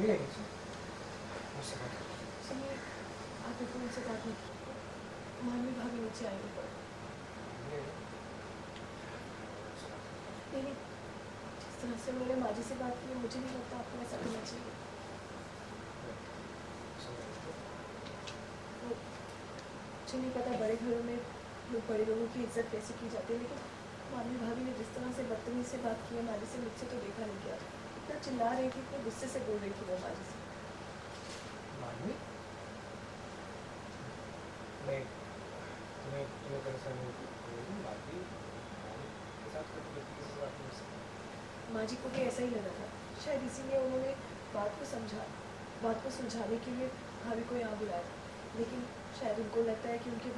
आपने फोन से बात नहीं की, मामी भाभी नीचे आएंगे पर नहीं, जिस तरह से मैंने माँ जी से बात की मुझे नहीं लगता आपको ऐसा करना चाहिए। मुझे नहीं पता बड़े घरों में लोग बड़े लोगों की इज्जत कैसे की जाती है, लेकिन मामी भाभी ने जिस तरह से बदतमीजी से बात की है माँ जी से, मुझसे तो देखा नहीं गया। इतना चिल्ला रही थी, इतने गुस्से से बोल रही थी वो माँ जी से। माँ जी को भी ऐसा ही लगा था, शायद इसीलिए उन्होंने बात को सुलझाने के लिए भाभी को यहाँ बुलाया, लेकिन शायद उनको लगता है कि उनके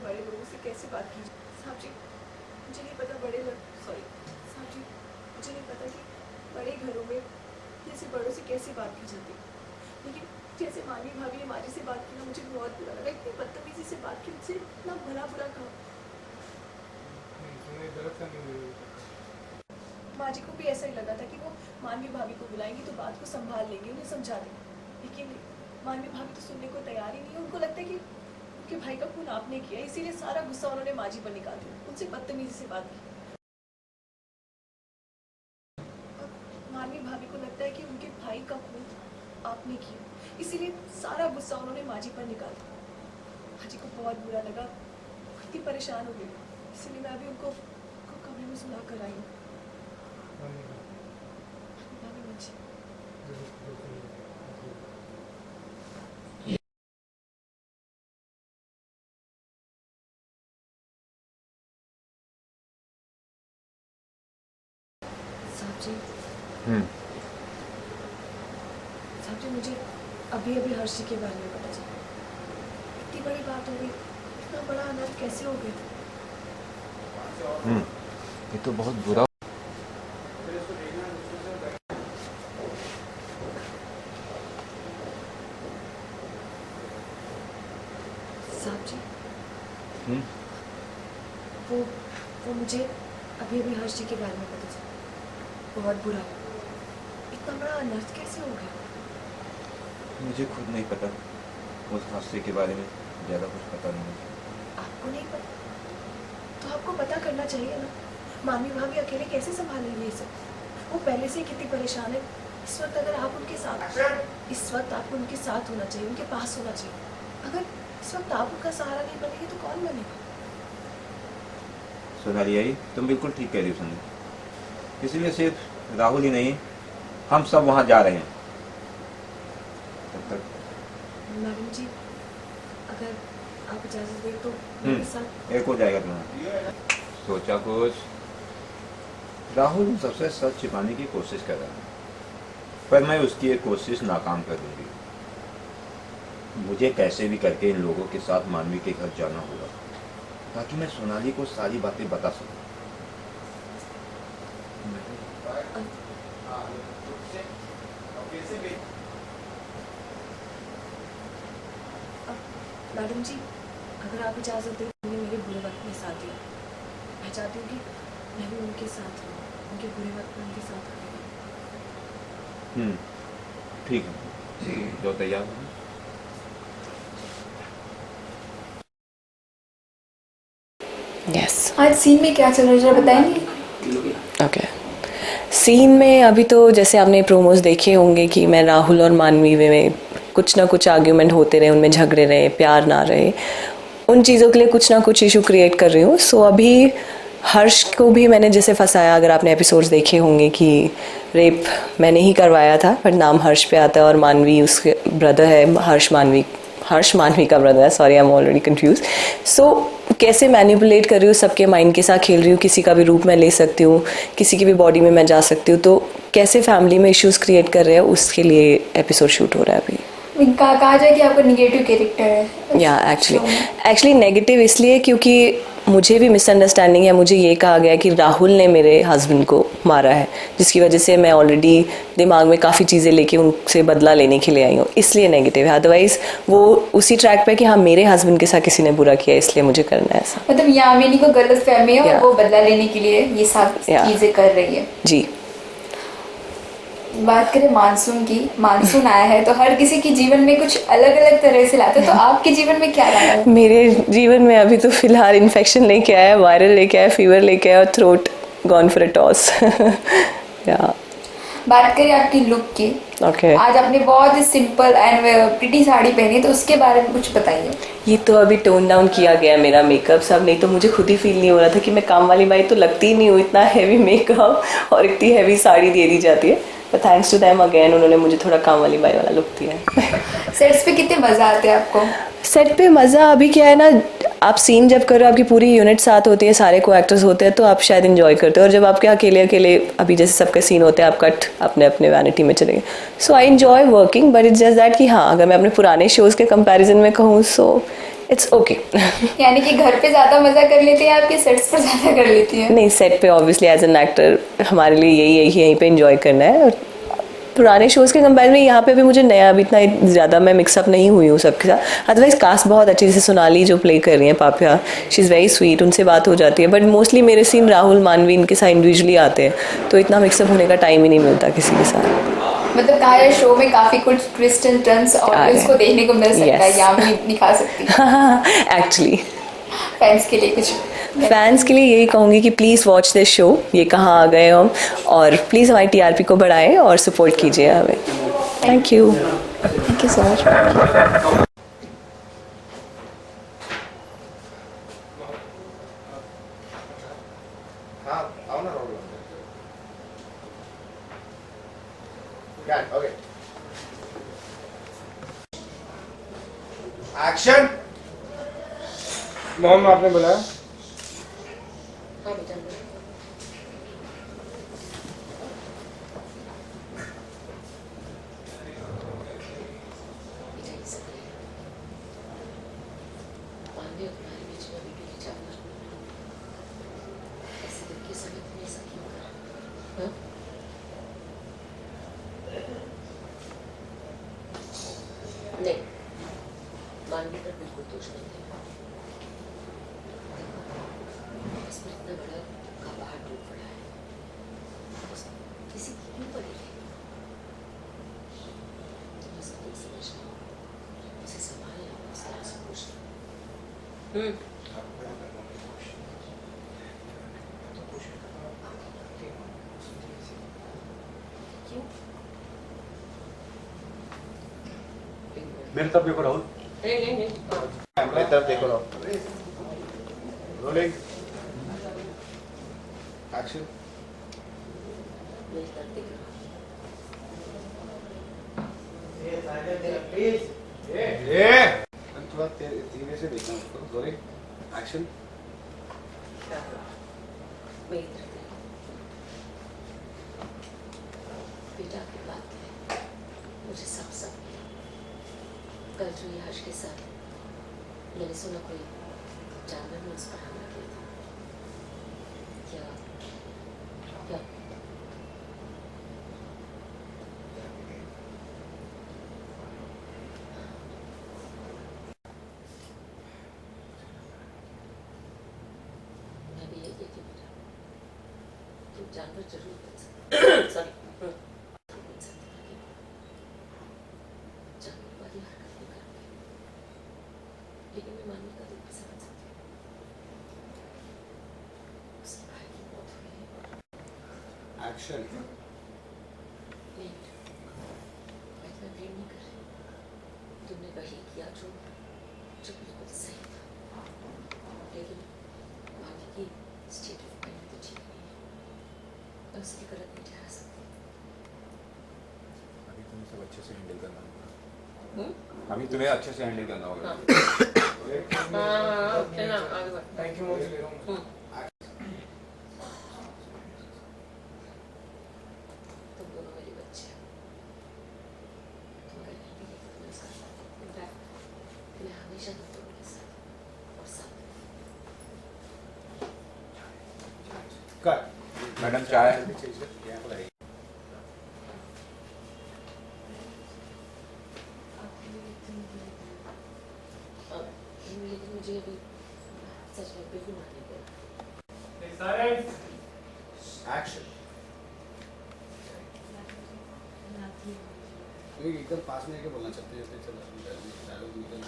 बड़े लोगों से कैसे बात की साहब जी, मुझे नहीं पता साहब जी, मुझे नहीं पता कि बड़े घरों में जैसे बड़ों से कैसे बात की जाती, लेकिन जैसे मामी भाभी ने माँ जी से बात की ना, मुझे बहुत बुरा लगा। इतनी बदतमीजी से बात की, मुझसे इतना बुरा कहा। माँ जी को भी ऐसा ही लगा था कि वो मानवी भाभी को बुलाएंगी तो बात को संभाल लेंगे, उन्हें समझा देंगे, लेकिन मानवी भाभी तो सुनने को तैयार ही नहीं है। उनको लगता है कि उनके भाई का खून आपने किया, इसीलिए सारा गुस्सा उन्होंने माँ जी पर निकाल दिया, उनसे बदतमीजी से बात की। मानवी भाभी को लगता है कि उनके भाई का खून आपने किया, इसीलिए सारा गुस्सा उन्होंने माँ जी पर निकाल दिया। माँ जी को बहुत बुरा लगा, इतनी परेशान हो गई, इसलिए मैं अभी उनको कमरे में सुला कर आई हूँ। साहब जी, मुझे अभी हर्षी के बारे में पता चला। इतनी बड़ी बात हो गई, इतना बड़ा अनर्थ कैसे हो गया? ये तो बहुत बुरा। साहब जी, वो मुझे अभी हर्षी के बारे में पता चला, बहुत बुरा। इतना बड़ा अनर्थ कैसे हो गया? मुझे खुद नहीं पता, उस हादसे के बारे में ज़्यादा कुछ पता नहीं। आपको नहीं पता तो आपको पता करना चाहिए ना। मामी भाभी अकेले कैसे संभालेंगे ये सब? वो पहले से कितनी परेशान है। इस वक्त अगर आप उनके साथ, इस वक्त आपको उनके साथ होना चाहिए, उनके पास होना चाहिए। अगर इस वक्त आप उनका सहारा नहीं बनेंगे तो कौन बनेगा? सोनाली आई, तुम बिल्कुल ठीक कह रही हो संदीप, इसलिए सिर्फ राहुल ही नहीं, हम सब वहाँ जा रहे हैं। तब तक मैडम जी, अगर आप इजाजत दें तो मेरे साथ एक हो जाएगा तुम्हारा। सोचा कुछ? राहुल सबसे सच छिपाने की कोशिश कर रहा है, पर मैं उसकी एक कोशिश नाकाम कर दूंगी। मुझे कैसे भी करके इन लोगों के साथ मानवी के घर जाना होगा, ताकि मैं सोनाली को सारी बातें बता सकूं। मैडम जी, अगर आप इजाज़त दें, उन्होंने मेरे बुरे वक्त में साथ दिया, मैं चाहती हूँ कि मैं भी उनके साथ रहूँ, उनके बुरे वक्त में उनके साथ रहूँ। ठीक है, जो तैयार हो। Yes. आज सीन में क्या चल रहा है जरा बताएंगे? Okay. सीन में अभी तो जैसे आपने प्रोमोज देखे होंगे कि मैं राहुल और मानवी में कुछ ना कुछ आर्ग्यूमेंट होते रहे, उनमें झगड़े रहे, प्यार ना रहे, उन चीज़ों के लिए कुछ ना कुछ इशू क्रिएट कर रही हूँ. सो अभी हर्ष को भी मैंने जैसे फंसाया, अगर आपने एपिसोड्स देखे होंगे कि रेप मैंने ही करवाया था, बट नाम हर्ष पे आता है और मानवी उसके ब्रदर है. हर्ष मानवी का ब्रदर है. Sorry, I am already confuse. So कैसे मैनिपुलेट कर रही हूँ, सबके माइंड के साथ खेल रही हूँ, किसी का भी रूप मैं ले सकती हूँ, किसी की भी बॉडी में मैं जा सकती हूँ. तो कैसे फैमिली में इश्यूज क्रिएट कर रहे हैं, उसके लिए एपिसोड शूट हो रहा है अभी. कहा जाए कि आपका निगेटिव कैरेक्टर है. या एक्चुअली नेगेटिव इसलिए क्योंकि मुझे भी मिसअंडरस्टैंडिंग है. मुझे ये कहा गया कि राहुल ने मेरे हस्बैंड को मारा है, जिसकी वजह से मैं ऑलरेडी दिमाग में काफ़ी चीज़ें लेके उनसे बदला लेने के लिए आई हूँ, इसलिए नेगेटिव है. अदरवाइज वो उसी ट्रैक पे कि हाँ मेरे हस्बैंड के साथ किसी ने बुरा किया, इसलिए मुझे करना है ऐसा. मतलब यामिनी को गलत फहमी है और वो बदला लेने के लिए ये सब चीजें कर रही है. जी. बात करें मानसून की. मानसून आया है तो हर किसी के जीवन में कुछ अलग अलग तरह से लाता है. तो आपके जीवन में क्या लाया है? मेरे जीवन में अभी तो फिलहाल इन्फेक्शन लेके आया, वायरल लेके आया, फीवर लेके आया और throat gone for a toss. या बात करें आपकी लुक की. ओके. आज आपने बहुत ही सिंपल एंड प्रिटी साड़ी पहनी है, तो उसके बारे में कुछ बताइए. ये तो अभी टोन डाउन किया गया है मेरा मेकअप सब, नहीं तो मुझे खुद ही फील नहीं हो रहा था कि मैं काम वाली बाई तो लगती ही नहीं हूँ. इतना हैवी मेकअप और इतनी हैवी साड़ी दे दी जाती है. But thanks to them again, उन्होंने मुझे थोड़ा काम वाली बाई वाला लुक दिया है. सेट्स पे कितने मजा आते हैं आपको? सेट पे मज़ा अभी क्या है ना, आप सीन जब कर रहे हो, आपकी पूरी यूनिट साथ होती है, सारे को एक्टर्स होते हैं, तो आप शायद इन्जॉय करते हो. और जब आपके अकेले अकेले अभी जैसे सबके सीन होते हैं, आप कट अपने अपने वैनिटी में चले गए. So I enjoy working, but it's just that कि हाँ, अगर मैं अपने पुराने शोज़ के कंपैरिजन में कहूँ सो इट्स ओके. यानी कि घर पे ज्यादा मजा कर लेती है, आपके सेट्स पर ज्यादा कर लेती है? नहीं, सेट पे ऑब्वियसली एज एन एक्टर हमारे लिए यहीं पे एंजॉय करना है. और पुराने शोज़ के कंपेयर में यहाँ पे भी मुझे नया अभी इतना ज़्यादा मैं मिक्सअप नहीं हुई हूँ सबके साथ. अदरवाइज कास्ट बहुत अच्छी, जैसे सोनाली जो प्ले कर रही हैं पापिया, शी इज़ वेरी स्वीट, उनसे बात हो जाती है. बट मोस्टली मेरे सीन राहुल मानवी इनके साथ इंडिविजुअली आते हैं, तो इतना मिक्सअप होने का टाइम ही नहीं मिलता किसी के साथ. मतलब कहा जाए शो में काफी कुछ ट्विस्ट एंड टर्न्स ऑडियंस को देखने को मिल सकता है, यामिनी दिखा सकती है. एक्चुअली फैंस के लिए कुछ? फैंस के लिए यही कहूँगी कि प्लीज़ वॉच दिस शो, ये कहाँ आ गए हम, और प्लीज़ हमारी टीआरपी को बढ़ाएं और सपोर्ट कीजिए हमें. Thank you so much. Action. Mohan आपने बुलाया? नहीं, मानवी पर बिल्कुल दोष नहीं है. इसमें इतना बड़ा का पहाड़ टूट पड़ा है, किसी की क्यों पड़ेगी? उसका नहीं समझना, उसे संभालना, उसके आंसू पूछना. मेरी तरफ देखो राहुल. नहीं. मेरी तरफ देखो राहुल. रोलिंग. एक्शन. मेरी तरफ देख रहा. थोड़ा धीरे से देखना उसको. रोलिंग. एक्शन. मेरी तरफ देखो. बेटा की बात है, मुझे सब कल जो ये हर्ष के साथ मैंने सुना कोई जानवर ने उस पर हमला किया था. क्या मैं भी यही कहती बेटा, तुम जानवर जरूर बन सकते. सॉरी, लेकिन मैं मानवी का दुख भी समझ सकती हूँ. उसके भाई की मौत हुई. एक्शन नहीं मैं इतना ब्लेम नहीं कर रही। तुमने वही किया जो जो बिल्कुल सही था, लेकिन भाभी की स्टेट ऑफ माइंड तो ठीक नहीं है, मैं उसे भी गलत नहीं ठहरा सकती। अभी तुम्हें सब अच्छे से हैंडल करना होगा। हम्म? अभी तुम्हें अच्छे से हैंडल करना होगा। हाँ, चलना आगे बढ़। थैंक यू मोदी ले रहा हूँ तुम दोनों मेरे बच्चे हो, तुम अगर नहीं भी तो मैं उसका साथ, इनफैक्ट मैं हमेशा तुम दोनों के साथ और साथ। कट मैडम चाय। यहाँ पर आइए। लेकिन मुझे अभी सच में बिल्कुल मान नहीं गया। एक्शन एकदम पास में आके बोलना चाहते हैं, चलो डायलॉग निकल।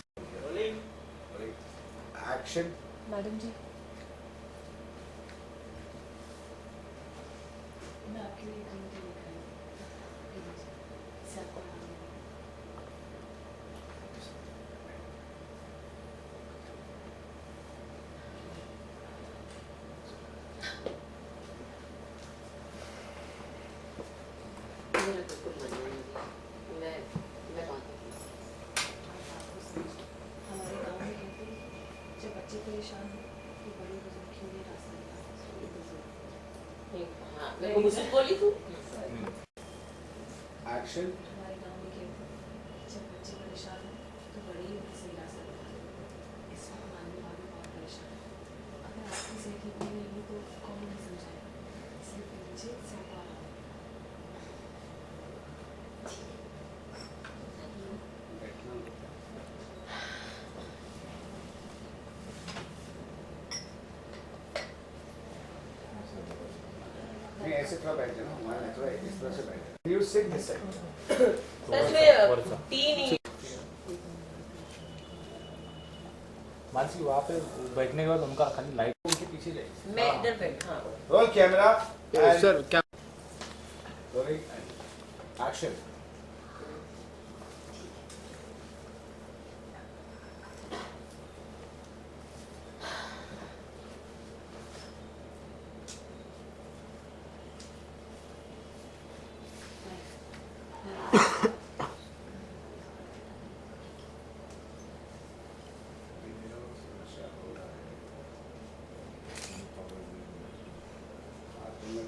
एक्शन मैडम जी, मैं आपके लिए कहीं तो लेकर आई हूँ। प्लीज, इससे आपको आराम मिलेगा। मेरा बिल्कुल मन नहीं है, मैं बात करूँगी। हमारे गांव में कहते हैं, जब बच्चे परेशान हो तो बड़े बुजुर्ग क्यों नहीं रास्ता निकालते। हाँ, मैं मुझसे बोली तू। एक्शन हमारे गांव में कहते हैं, जब बच्चे परेशान हो तो बड़े ही उन्हें सही रास्ता निकालते। इस वक्त मानवी भाभी बहुत परेशान है। अगर आपकी सेहत ठीक नहीं रहेगी तो कौन नहीं समझाएगा। इसलिए प्लीज इससे आपको आराम मिलेगा। बैठना होता है। नहीं ऐसे थोड़ा बैठ जाना, हमारा थोड़ा इस तरह से बैठ जाना। You sit this side. सच में तीन ही मानसी वहाँ पे बैठने के बाद उनका खाली लाइट उनके पीछे ले। मैं इधर बैठ। हाँ रोल कैमरा सर क्या रोलिंग एक्शन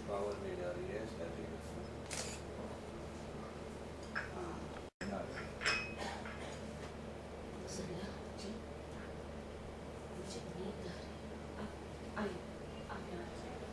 पावर नहीं जा रही है सुनिया जी, मुझे नींद आ रही है। आइए, आप यहाँ आ जाइए।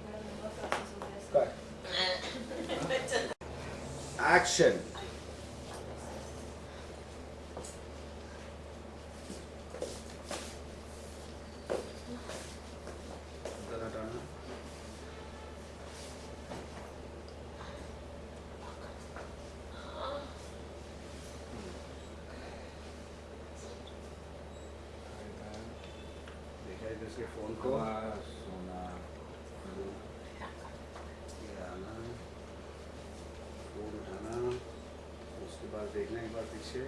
मैडम, बहुत प्रोसेस हो गया इसका। एक्शन देखा है जिसके फोन को सोना ये आना, फोन उठाना, उसके बाद देखना एक बार पीछे,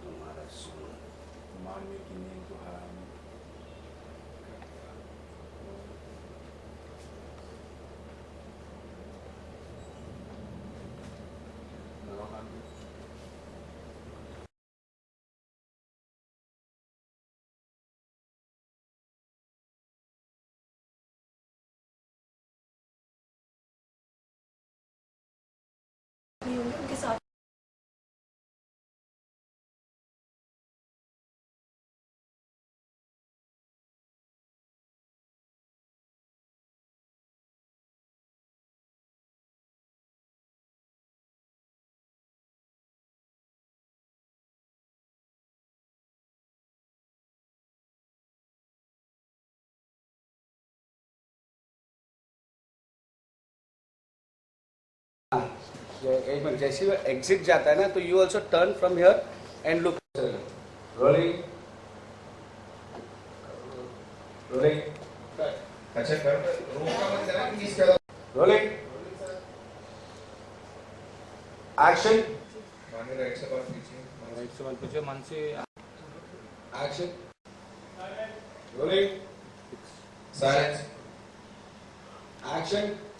हमारा सोना मानवी की नींद को हराम नहीं होंगे उनके साथ। जैसे वो एग्जिट जाता है ना तो you also turn from here and look rolling rolling अच्छा कर रोका मत करना कि इसका रोलिंग एक्शन माने राइट से बात कीजिए राइट से बात पूछिए Mansi action rolling silence action